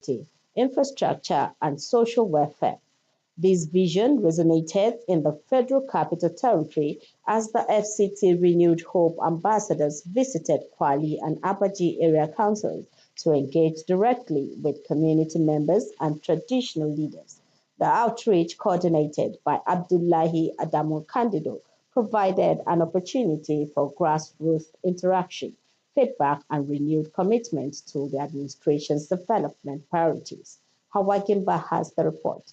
security, infrastructure, and social welfare. This vision resonated in the Federal Capital Territory as the FCT Renewed Hope ambassadors visited Kwali and Abaji area councils to engage directly with community members and traditional leaders. The outreach, coordinated by Abdullahi Adamu Candido, provided an opportunity for grassroots interaction, feedback, and renewed commitment to the administration's development priorities. Hawa Gimba has the report.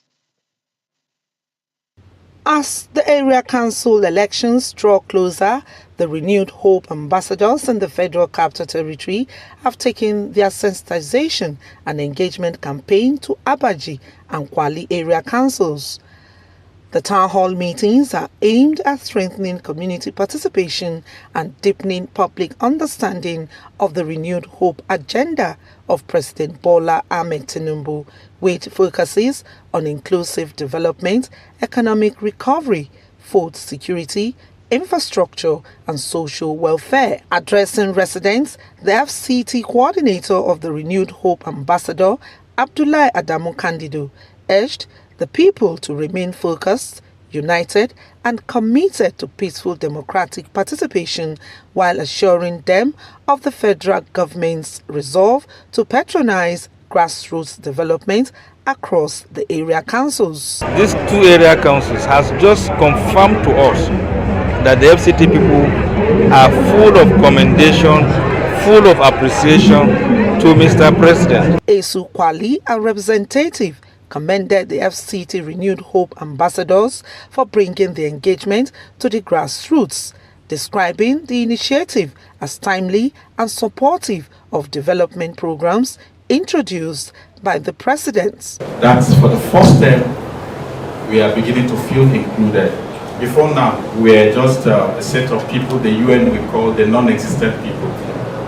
As the area council elections draw closer, the Renewed Hope ambassadors in the Federal Capital Territory have taken their sensitization and engagement campaign to Abaji and Kwali area councils. The town hall meetings are aimed at strengthening community participation and deepening public understanding of the Renewed Hope agenda of President Bola Ahmed Tinubu, which focuses on inclusive development, economic recovery, food security, infrastructure, and social welfare. Addressing residents, the FCT coordinator of the Renewed Hope ambassador, Abdullahi Adamu Candido, urged the people to remain focused, united, and committed to peaceful democratic participation while assuring them of the federal government's resolve to patronize grassroots development across the area councils. These two area councils has just confirmed to us that the FCT people are full of commendation, full of appreciation to Mr. President. Esu Kwali, a representative, commended the FCT Renewed Hope ambassadors for bringing the engagement to the grassroots, describing the initiative as timely and supportive of development programs introduced by the president. That's for the first time we are beginning to feel included. Before now, we are just a set of people the UN will call the non-existent people.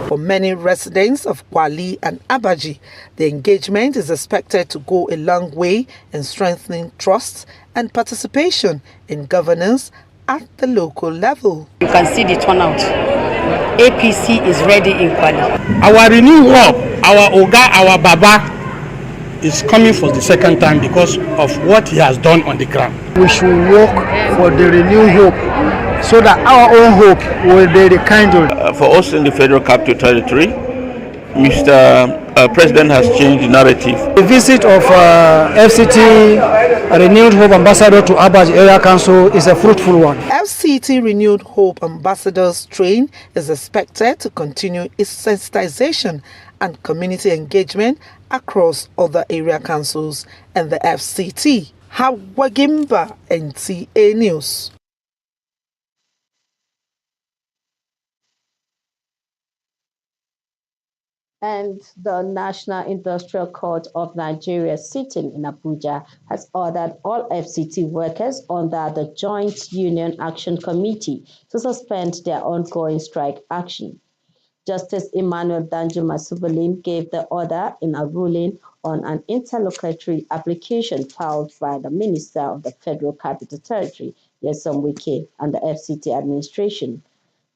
For many residents of Kwali and Abaji, the engagement is expected to go a long way in strengthening trust and participation in governance at the local level. You can see the turnout. APC is ready in Kwali. Our renewed hope, our Oga, our Baba is coming for the second time because of what he has done on the ground. We should work for the renewed hope so that our own hope will be rekindled. For us in the Federal Capital Territory, Mr. President has changed the narrative. The visit of FCT Renewed Hope Ambassador to Abuja Area Council is a fruitful one. FCT Renewed Hope Ambassadors train is expected to continue its sensitization and community engagement across other area councils and the FCT. Hawa Gimba, NTA News. And the National Industrial Court of Nigeria, sitting in Abuja, has ordered all FCT workers under the Joint Union Action Committee to suspend their ongoing strike action. Justice Emmanuel Danjuma Subulim gave the order in a ruling on an interlocutory application filed by the Minister of the Federal Capital Territory, Nyesom Wike, and the FCT administration.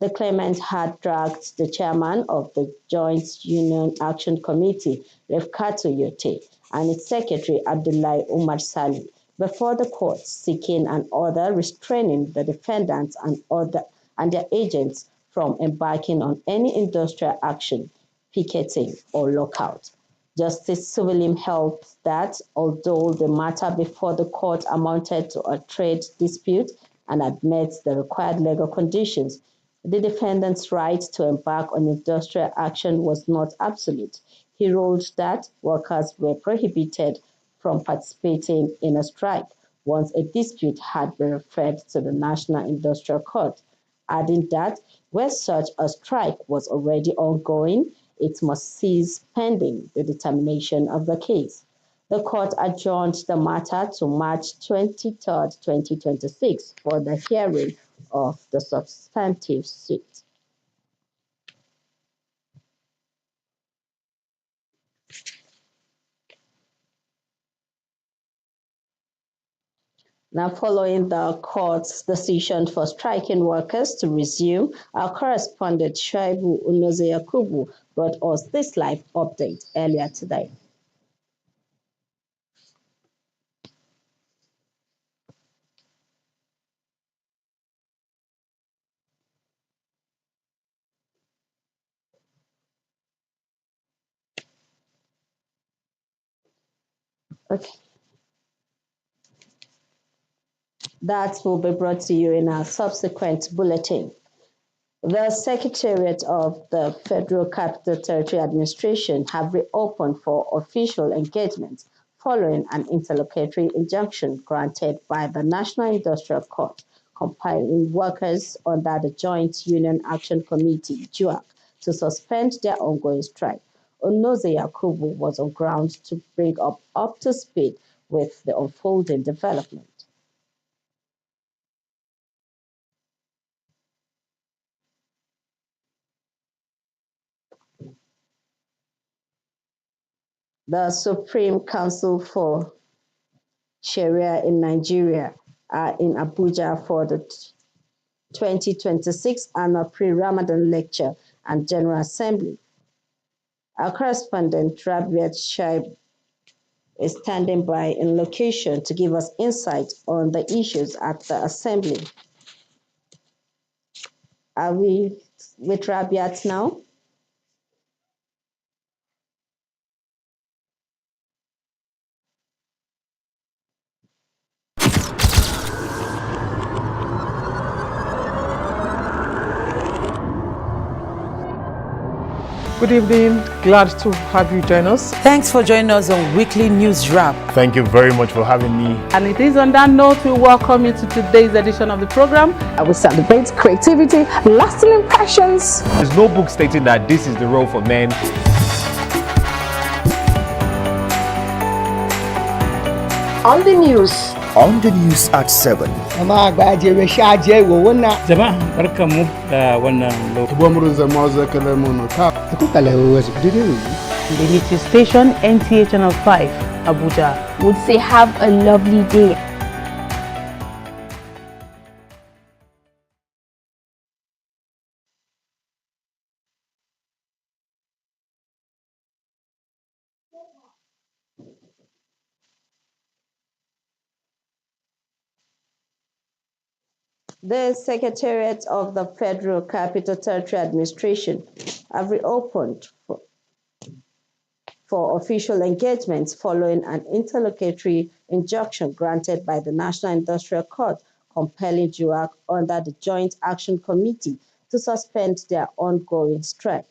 The claimant had dragged the chairman of the Joint Union Action Committee, Refkato Yote, and its secretary, Abdullahi Umar Sali, before the court, seeking an order restraining the defendants and their agents from embarking on any industrial action, picketing, or lockout. Justice Subulim held that although the matter before the court amounted to a trade dispute and admits the required legal conditions, the defendant's right to embark on industrial action was not absolute. He ruled that workers were prohibited from participating in a strike once a dispute had been referred to the National Industrial Court, adding that where such a strike was already ongoing, it must cease pending the determination of the case. The court adjourned the matter to March 23, 2026 for the hearing of the substantive suit. Now, following the court's decision for striking workers to resume, our correspondent Shaibu Unoze Yakubu brought us this live update earlier today. Okay. That will be brought to you in our subsequent bulletin. The Secretariat of the Federal Capital Territory Administration have reopened for official engagement following an interlocutory injunction granted by the National Industrial Court, compiling workers under the Joint Union Action Committee, JUAC, to suspend their ongoing strike. Onoze Yakubu was on ground to bring up to speed with the unfolding development. The Supreme Council for Sharia in Nigeria are in Abuja for the 2026 annual pre-Ramadan lecture and General Assembly. Our correspondent Rabiat Shaib is standing by in location to give us insight on the issues at the assembly. Are we with Rabiat now? Good evening. Glad to have you join us. Thanks for joining us on Weekly News Wrap. Thank you very much for having me. And it is on that note we welcome you to today's edition of the program. We celebrate creativity, lasting impressions. There's no book stating that this is the role for men. On the news. On the news at 7. Jama'a barkanmu da wannan The Native Station, NTA Channel 5, Abuja. Would say have a lovely day. The Secretariat of the Federal Capital Territory Administration have reopened for official engagements following an interlocutory injunction granted by the National Industrial Court, compelling JUAC under the Joint Action Committee to suspend their ongoing strike.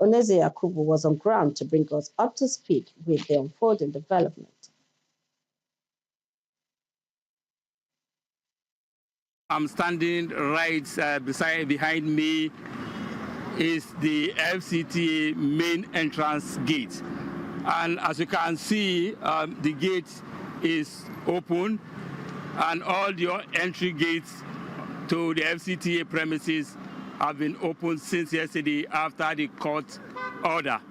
Onoze Yakubu was on ground to bring us up to speed with the unfolding development. I'm standing right behind me is the FCTA main entrance gate. And as you can see, the gate is open and all the entry gates to the FCTA premises have been opened since yesterday after the court order.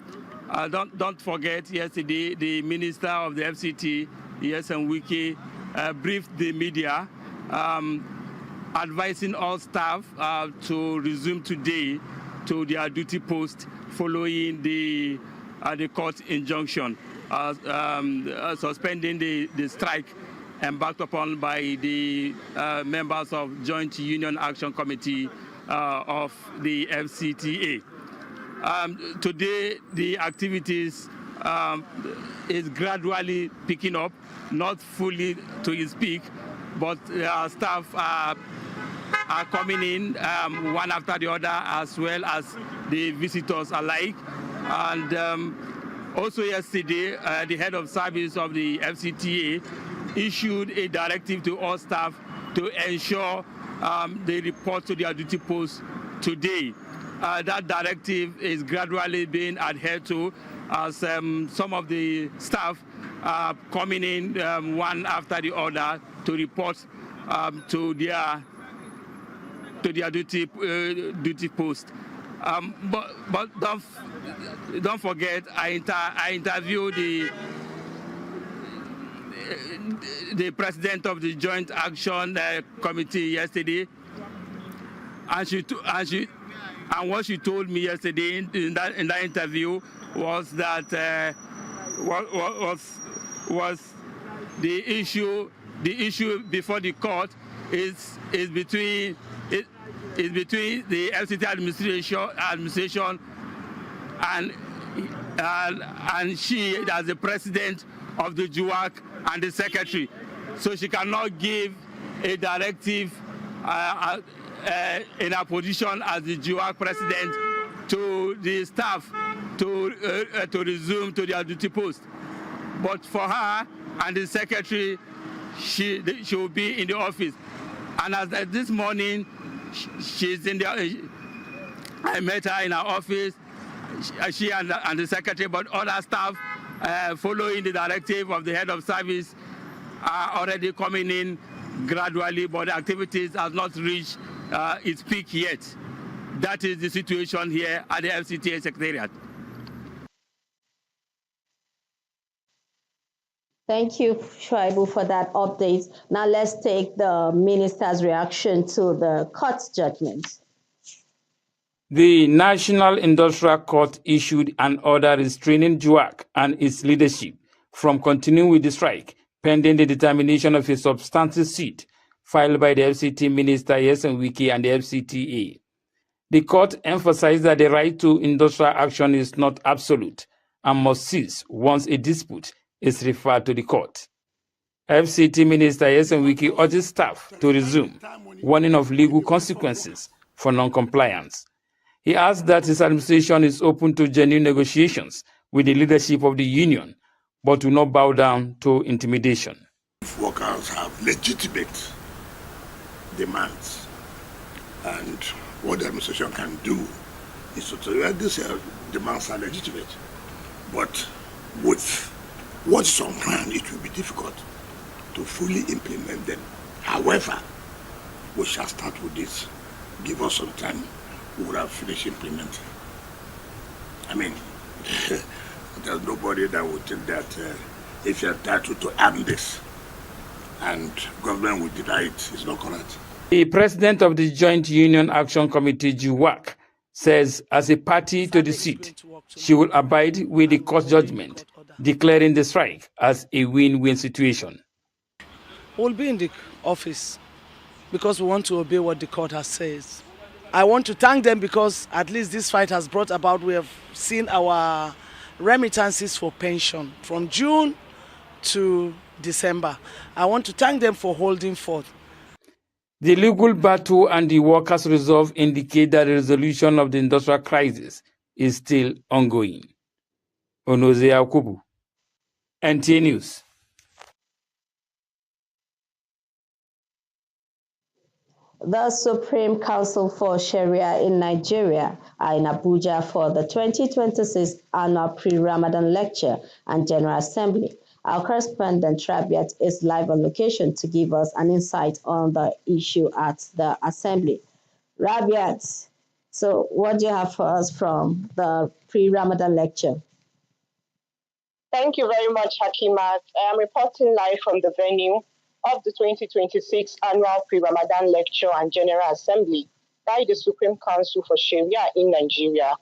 Don't forget, yesterday the minister of the FCT, Yesen Wike, briefed the media advising all staff to resume today to their duty post following the court injunction suspending the strike embarked upon by the members of Joint Union Action Committee of the FCTA. Today, the activities is gradually picking up, not fully to its peak, but our staff are coming in one after the other, as well as the visitors alike. And also yesterday, the head of service of the FCTA issued a directive to all staff to ensure they report to their duty post today. That directive is gradually being adhered to as some of the staff are coming in one after the other to report to their duty post. But don't forget, I interviewed the president of the Joint Action Committee yesterday, and what she told me yesterday in that interview was that was the issue before the court is between the FCT administration and and she as the president of the JUAC and the secretary. So she cannot give a directive in her position as the JUAC president to the staff to resume to their duty post. But for her and the secretary, she will be in the office. And as this morning, she's in the. I met her in her office. She and the secretary, but other staff, following the directive of the head of service, are already coming in gradually, but the activities have not reached its peak yet. That is the situation here at the FCTA Secretariat. Thank you, Shuaibu, for that update. Now let's take the minister's reaction to the court's judgment. The National Industrial Court issued an order restraining JUAC and its leadership from continuing with the strike, pending the determination of a substantive suit filed by the FCT Minister Yeson Wiki and the FCTA. The court emphasized that the right to industrial action is not absolute and must cease once a dispute is referred to the court. FCT Minister Yeson Wiki urges staff to resume, warning of legal consequences for non-compliance. He adds that his administration is open to genuine negotiations with the leadership of the union, but will not bow down to intimidation. If workers have legitimate demands, and what the administration can do is to tell you that these demands are legitimate, but with what's on plan, it will be difficult to fully implement them. However, we shall start with this. Give us some time. We would have finished implementing. I mean, there's nobody that would think that if you're entitled to earn this and government will deny it, it's not correct. The president of the Joint Union Action Committee, JUAC, says as a party to the suit, she will abide with the court judgment, declaring the strike as a win-win situation. We'll be in the office because we want to obey what the court has said. I want to thank them because at least this fight has brought about, we have seen our remittances for pension from June to December. I want to thank them for holding forth. The legal battle and the workers' resolve indicate that the resolution of the industrial crisis is still ongoing. Onoze Akubu, NTA News. The Supreme Council for Sharia in Nigeria are in Abuja for the 2026 annual pre-Ramadan lecture and General Assembly. Our correspondent Rabiat is live on location to give us an insight on the issue at the Assembly. Rabiat, so what do you have for us from the pre-Ramadan lecture? Thank you very much, Hakimat. I am reporting live from the venue of the 2026 annual pre-Ramadan lecture and General Assembly by the Supreme Council for Sharia in Nigeria.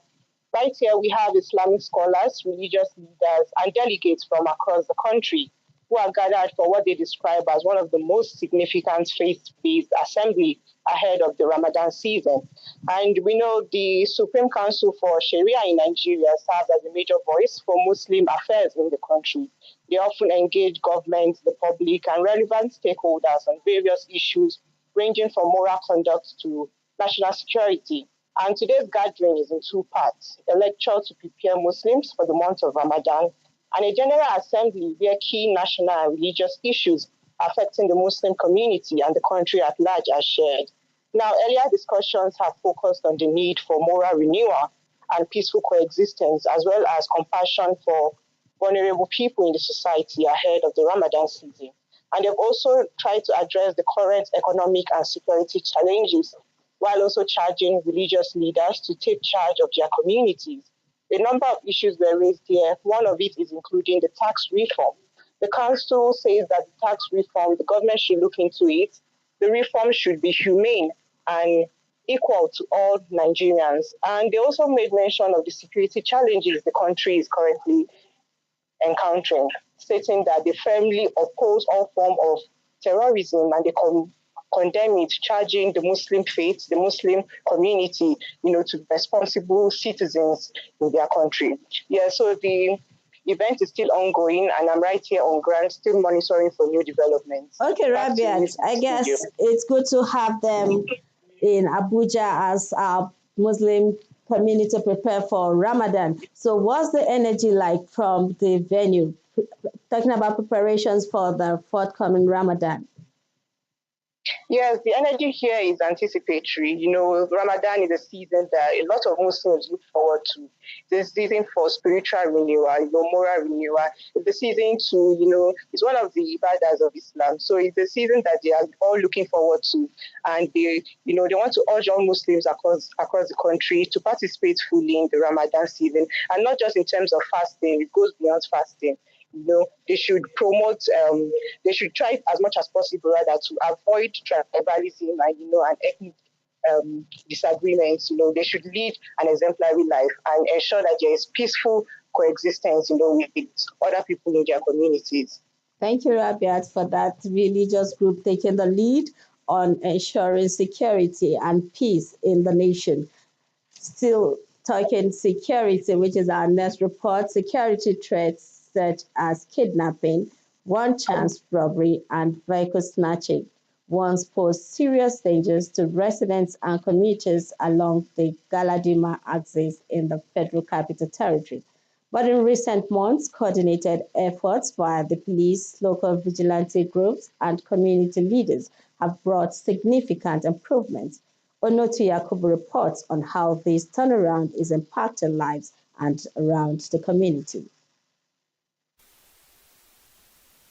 Right here, we have Islamic scholars, religious leaders, and delegates from across the country who are gathered for what they describe as one of the most significant faith-based assembly ahead of the Ramadan season. And we know the Supreme Council for Sharia in Nigeria serves as a major voice for Muslim affairs in the country. They often engage government, the public, and relevant stakeholders on various issues ranging from moral conduct to national security. And today's gathering is in two parts: a lecture to prepare Muslims for the month of Ramadan, and a general assembly where key national and religious issues affecting the Muslim community and the country at large are shared. Now, earlier discussions have focused on the need for moral renewal and peaceful coexistence, as well as compassion for vulnerable people in the society ahead of the Ramadan season. And they've also tried to address the current economic and security challenges, while also charging religious leaders to take charge of their communities. A number of issues were raised here. One of it is including the tax reform. The council says that the tax reform, the government should look into it. The reform should be humane and equal to all Nigerians. And they also made mention of the security challenges the country is currently encountering, stating that they firmly oppose all form of terrorism and they condemn it, charging the Muslim faith, the Muslim community, to be responsible citizens in their country. Yeah, so the The event is still ongoing, and I'm right here on ground, still monitoring for new developments. Okay, Rabiat, I guess it's good to have them in Abuja as our Muslim community prepare for Ramadan. So what's the energy like from the venue? Talking about preparations for the forthcoming Ramadan. Yes, the energy here is anticipatory. You know, Ramadan is a season that a lot of Muslims look forward to. It's a season for spiritual renewal, moral renewal. It's a season to, it's one of the ibadas of Islam. So it's a season that they are all looking forward to. And they want to urge all Muslims across the country to participate fully in the Ramadan season. And not just in terms of fasting, it goes beyond fasting. They should promote, they should try as much as possible rather to avoid tribalism and ethnic disagreements. They should lead an exemplary life and ensure that there is peaceful coexistence, with other people in their communities. Thank you, Rabiat, for that religious group taking the lead on ensuring security and peace in the nation. Still talking security, which is our next report, security threats such as kidnapping, one chance robbery, and vehicle snatching once pose serious dangers to residents and commuters along the Galadima axis in the Federal Capital Territory. But in recent months, coordinated efforts by the police, local vigilante groups, and community leaders have brought significant improvements. Onotu Yakubu reports on how this turnaround is impacting lives and around the community.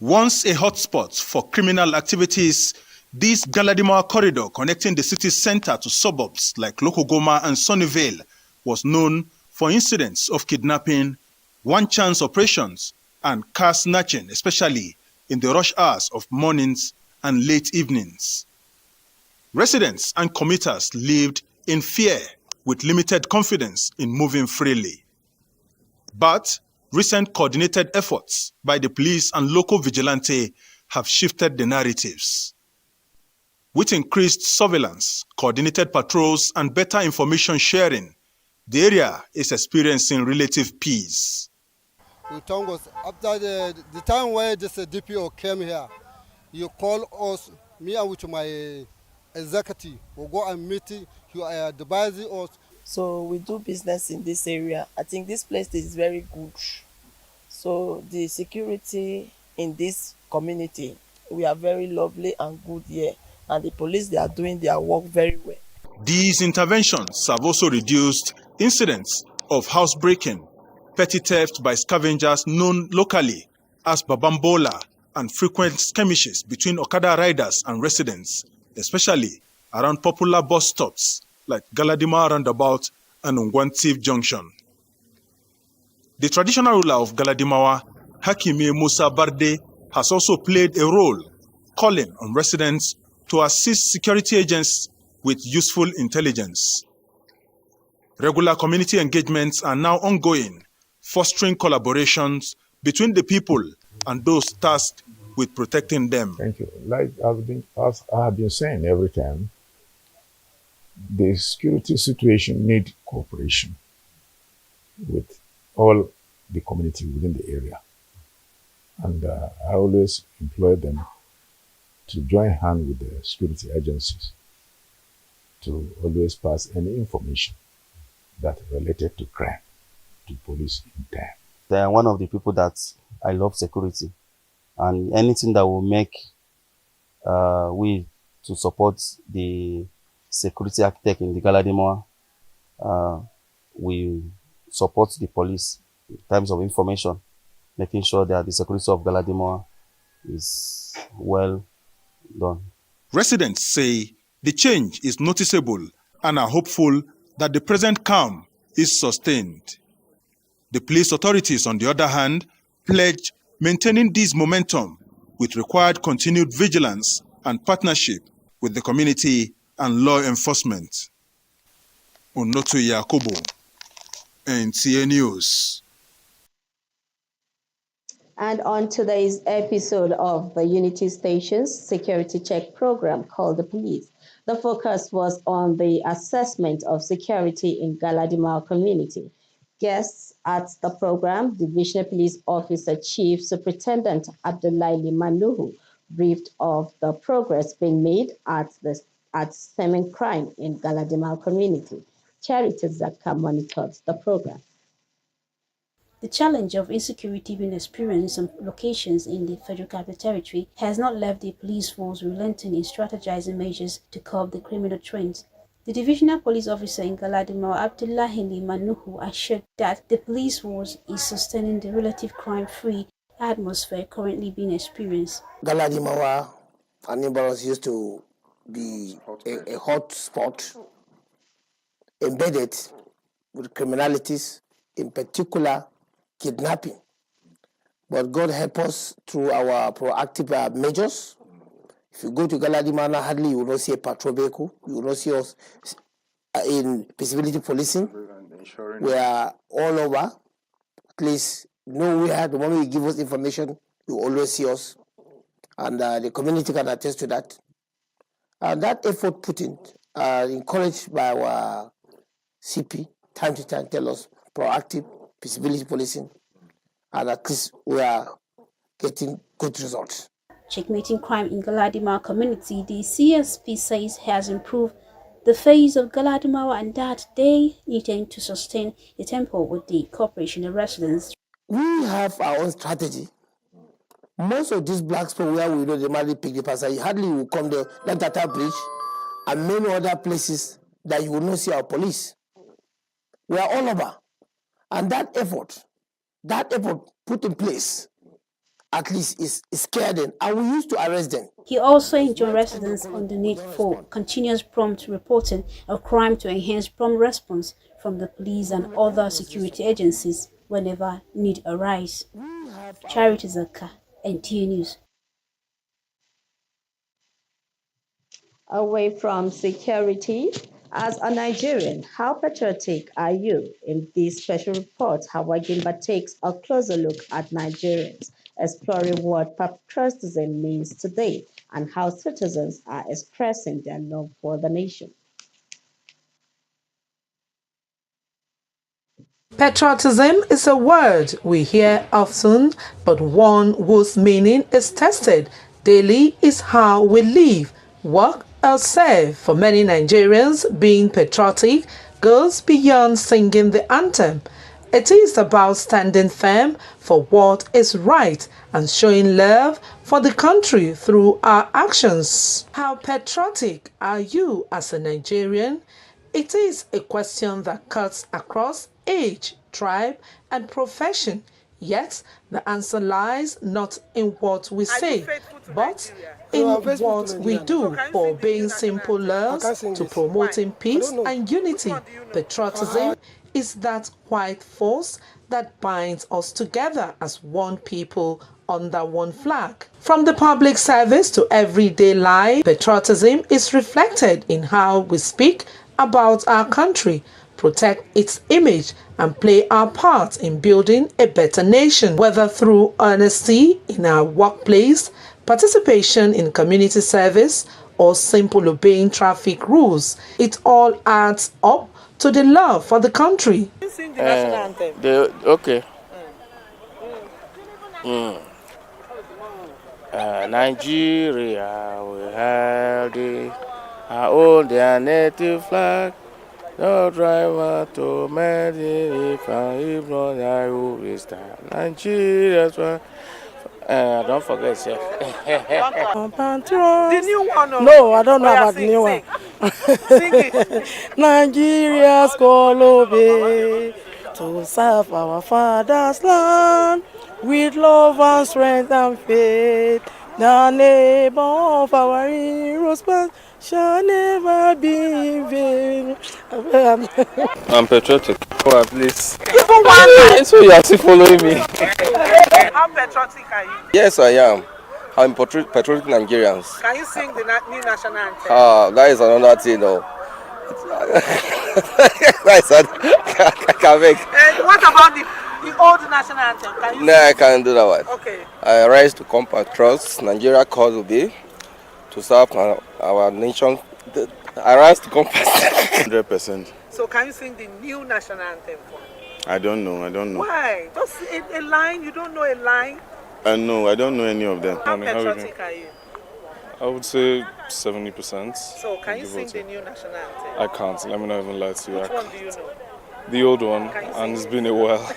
Once a hotspot for criminal activities, this Galadima corridor connecting the city center to suburbs like Lokogoma and Sunnyvale was known for incidents of kidnapping, one-chance operations, and car snatching, especially in the rush hours of mornings and late evenings. Residents and commuters lived in fear with limited confidence in moving freely. But recent coordinated efforts by the police and local vigilante have shifted the narratives. With increased surveillance, coordinated patrols, and better information sharing, the area is experiencing relative peace. After the time where this DPO came here, you call us, me and with my executive, we'll go and meet you, advising us. So we do business in this area. I think this place is very good. So the security in this community, we are very lovely and good here. And the police, they are doing their work very well. These interventions have also reduced incidents of housebreaking, petty theft by scavengers known locally as Babambola, and frequent skirmishes between Okada riders and residents, especially around popular bus stops like Galadima Roundabout and Ungwantiv Junction. The traditional ruler of Galadimawa, Hakime Musa Barde, has also played a role calling on residents to assist security agents with useful intelligence. Regular community engagements are now ongoing, fostering collaborations between the people and those tasked with protecting them. Thank you. Like as I have been saying every time, the security situation needs cooperation with all the community within the area. And I always employ them to join hands with the security agencies to always pass any information that related to crime to police in time. They are one of the people that I love security, and anything that will make we to support the security architect in the Galadima, we support the police in terms of information, making sure that the security of Galadima is well done. Residents say the change is noticeable and are hopeful that the present calm is sustained. The police authorities, on the other hand, pledge maintaining this momentum with required continued vigilance and partnership with the community and law enforcement. Onotu Yakubu, NTA News. And on today's episode of the Unity Station's security check program called The Police, the focus was on the assessment of security in Galadima community. Guests at the program, Divisional Police Officer Chief Superintendent Abdullahi Manuhu briefed of the progress being made at stemming crime in Galadimal community. Charity Zakka monitored the program. The challenge of insecurity being experienced in some locations in the Federal Capital Territory has not left the police force relenting in strategizing measures to curb the criminal trends. The divisional police officer in Galadima, Abdullahi Manuhu, assured that the police force is sustaining the relative crime-free atmosphere currently being experienced. Galadimawa and neighbors used to be a hot spot embedded with criminalities, in particular kidnapping. But God help us through our proactive measures. If you go to Galadima, hardly you will not see a patrol vehicle. You will not see us in visibility policing. We are all over. At least nowhere. The moment you give us information, you always see us. And the community can attest to that. And that effort put in, encouraged by our CP, time to time tell us proactive visibility policing. And at least we are getting good results. Checkmating crime in Galadima community, the CSP says has improved the face of Galadima and that they intend to sustain a tempo with the cooperation of residents. We have our own strategy. Most of these black spots where we know they might pick the passenger, hardly will come there, like Tata Bridge and many other places that you will not see our police. We are all over. And that effort put in place, at least is scared them, and we used to arrest them. He also enjoined residents on the need for continuous prompt reporting of crime to enhance prompt response from the police and other security agencies whenever need arise. Charity Zakka, NTA News. Away from security, as a Nigerian, how patriotic are you? In this special report, Hawa Gimba takes a closer look at Nigerians, exploring what patriotism means today and how citizens are expressing their love for the nation. Patriotism is a word we hear often, but one whose meaning is tested daily is how we live, work, or serve. For many Nigerians, being patriotic goes beyond singing the anthem. It is about standing firm for what is right and showing love for the country through our actions. How patriotic are you as a Nigerian? It is a question that cuts across age, tribe, and profession. Yet, the answer lies not in what we say, but in what we do for obeying simple laws to promoting peace and unity. Patriotism is that quiet force that binds us together as one people under one flag. From the public service to everyday life, patriotism is reflected in how we speak about our country, protect its image, and play our part in building a better nation, whether through honesty in our workplace, participation in community service, or simple obeying traffic rules. It all adds up to the love for the country. You sing the national anthem. Okay. Nigeria, we have our own their native flag. No driver to Medicine, if not I will restart. Nigeria's one. Don't forget, sir. The new one? No, I don't know about the new one. Sing it. Nigeria's call obey to serve our father's land with love and strength and faith. The neighbor of our heroes past shall never be in vain. I'm patriotic. Oh, at least. Even one line. So you are still following me. How patriotic are you? Yes, I am. I'm patriotic Nigerians. Can you sing the new national anthem? That is another thing, though. I can make. And what about the old national anthem? Can you No, I can't do that one. Okay. I rise to compatriots. Nigeria calls will be to serve our nation. I rise to compatriots. 100%. So can you sing the new national anthem for me? I don't know. Why? Just a line? You don't know a line? No, I don't know any of them. How patriotic are you? I would say 70%. So, can you sing the new national anthem? I can't. Let me not even lie to you. Which one do you know? The old one, and it's been a while.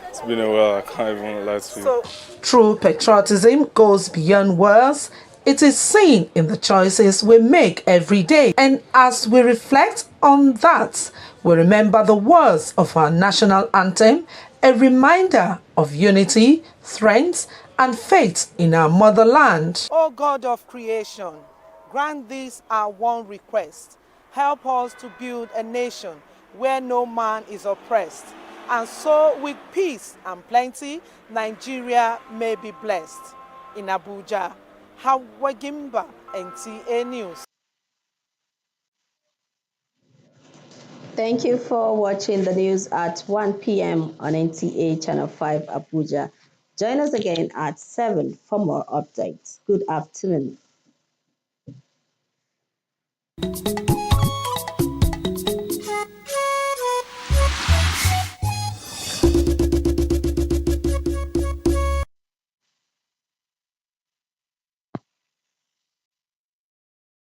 It's been a while. I can't even lie to you. True patriotism goes beyond words. It is seen in the choices we make every day. And as we reflect on that, we remember the words of our national anthem, a reminder of unity, strength, and faith in our motherland. O God of creation, grant this our one request. Help us to build a nation where no man is oppressed. And so with peace and plenty, Nigeria may be blessed. In Abuja, Hawagimba, NTA News. Thank you for watching the news at 1 p.m. on NTA Channel 5 Abuja. Join us again at 7 for more updates. Good afternoon.